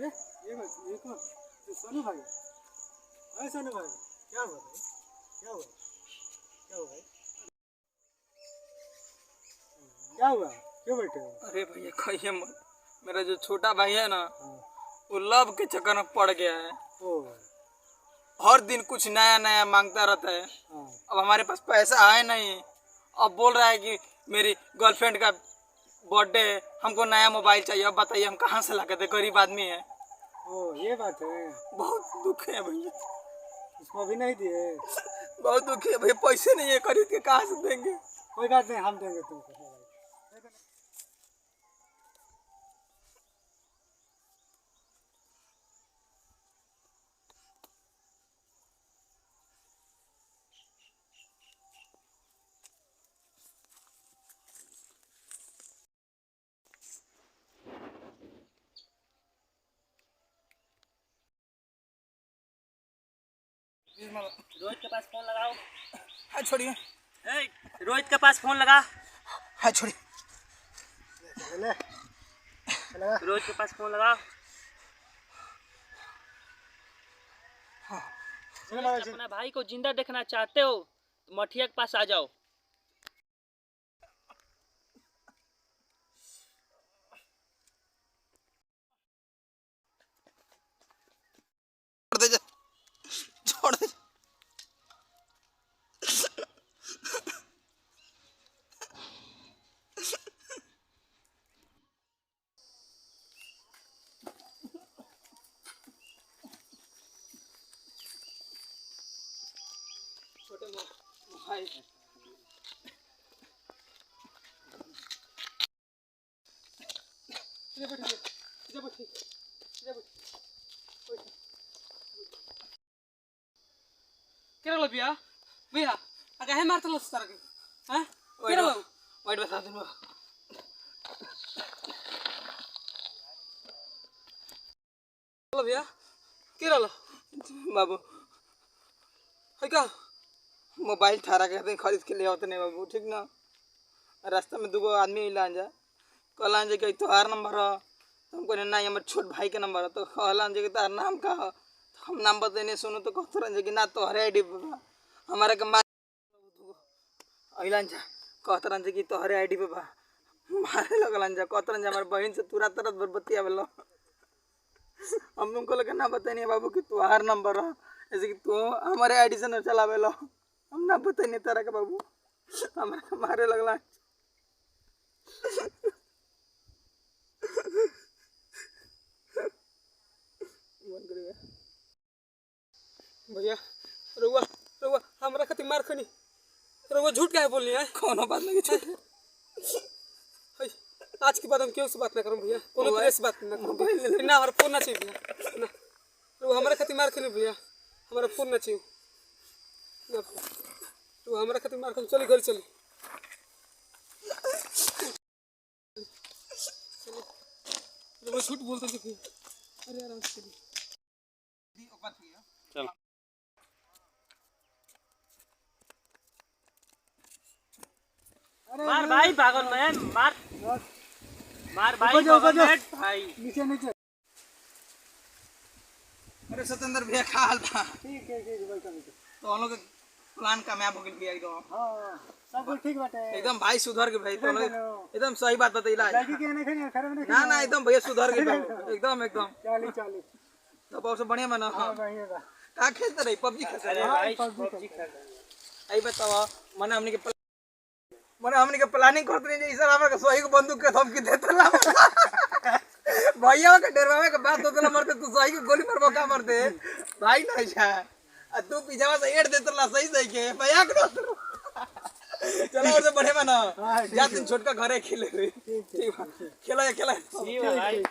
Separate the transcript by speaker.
Speaker 1: अरे ये कौन? ये सोनू भाई। अरे सोनू भाई, क्या हुआ भाई? क्या हुआ? क्या हुआ भाई? क्या हुआ? क्यों बैठे हो?
Speaker 2: अरे भैया कहिए मत, मेरा जो छोटा भाई है ना
Speaker 1: हाँ।
Speaker 2: वो लव के चक्कर में पड़ गया है।
Speaker 1: ओ।
Speaker 2: हर दिन कुछ नया नया मांगता रहता है।
Speaker 1: हाँ।
Speaker 2: अब हमारे पास पैसा है नहीं, अब बोल रहा है कि मेरी गर्लफ्रेंड का बर्थडे है, हमको नया मोबाइल चाहिए। अब बताइए हम कहाँ से ला के दे, गरीब आदमी है।
Speaker 1: ओ ये बात है।
Speaker 2: बहुत दुख है भैया,
Speaker 1: उसको अभी नहीं दिए?
Speaker 2: बहुत दुख है भैया, पैसे नहीं है, खरीद के कहाँ से देंगे।
Speaker 1: कोई बात नहीं, हम देंगे तुमको भाई।
Speaker 3: रोहित के पास फोन लगाओ।
Speaker 2: हाँ छोड़िए।
Speaker 3: रोहित के पास फोन लगा।
Speaker 2: हाँ छोड़िए।
Speaker 1: ले लगा।
Speaker 3: रोहित के पास फोन लगाओ। अपना भाई को जिंदा देखना चाहते हो तो मठिया के पास आ जाओ।
Speaker 2: छोड़ दे। छोटे भाई
Speaker 4: क्या लो भैया? भैया अगर है मारते लो सर के हैं? क्या लो?
Speaker 2: वाइट बता दूँ।
Speaker 4: लो भैया क्या लो?
Speaker 2: बाबू
Speaker 4: है क्या?
Speaker 2: मोबाइल थारा के खरीद के ले आवत नहीं बाबू, ठीक ना। रास्ता में दूगो आदमी मिला जा, कहला जे कि तोहार नंबर है, तो हमको नहीं हमारे छोट भाई के नंबर है। तो कहला जे कि तार नाम का है, तो हम नाम बतेने सुनो तो कहते रहे कि ना तोहरे आईडी पे बा, हमारे के मार अइलन जा, कहते रहे कि तोहरे आईडी पे बा, मारे लगलन जा, कहते रहे हमारे बहन से तुरंत तुरंत बरबत्ती आवेलो। हम तुमको लगे ना बताइए बाबू कि तोहार नंबर है, ऐसे कि तू हमारे आईडी से न चलावेलो, हम ना बताइए तारा के बाबू, हमारे के मारे लगला।
Speaker 4: भैया रुआ रुआ हमरा खातिर मार खनी, रुआ झूठ काहे बोलनी है?
Speaker 2: कोनो बात नहीं छे।
Speaker 4: है, आज के बाद हम क्यों से बात ना करूं भैया, कोनो तरह से बात ना करूं। ना हमारा फोन ना चाहिए भैया, ना रुआ हमरा खातिर मार खनी भैया, हमारा फोन ना चाहिए ना। रुआ हमरा खातिर मार खनी, चली घर चली। रुआ झूठ बोलते थे भैया। अरे आराम से चली।
Speaker 2: चल
Speaker 3: मार भाई पागल में मार मार भाई
Speaker 1: ऊपर
Speaker 3: पागल
Speaker 1: जाओ।
Speaker 3: में भाई।
Speaker 1: नीचे नीचे।
Speaker 2: अरे सतेंद्र भैया का हाल बा?
Speaker 1: ठीक है बैठो नीचे।
Speaker 2: तो हम लोग के प्लान कामयाब हो गइल भैया एकदम।
Speaker 1: हाँ सब कुछ ठीक बाटे।
Speaker 2: एकदम भाई सुधर के भाई, तो हम लोग एकदम सही बात बतैला।
Speaker 1: लड़की के नहीं खानी, खराब नहीं
Speaker 2: ना ना एकदम भैया सुधर के एकदम एकदम।
Speaker 1: चली चली।
Speaker 2: तो बहुत से बढ़िया बना।
Speaker 1: हाँ बढ़िया बा।
Speaker 2: का खेलते रही पबजी खेलते
Speaker 3: अरे
Speaker 2: रही?
Speaker 3: भाई
Speaker 1: PUBG
Speaker 3: खेल रहे।
Speaker 2: आई बताओ, मने हमने के प्लानिंग करते नहीं जे सर हमरा के सही को बंदूक के धमकी देते ला। भैया के डरवावे के बात होतला मरते, तू सही के गोली मारबो का मरते भाई नहीं जा। आ तू पीछावा से एड़ देत ला सही सही के भैया के। चलो और से बढ़िया बना। जा तुम छोटका घरे खेले रे। ठीक बा, खेला
Speaker 3: भाई।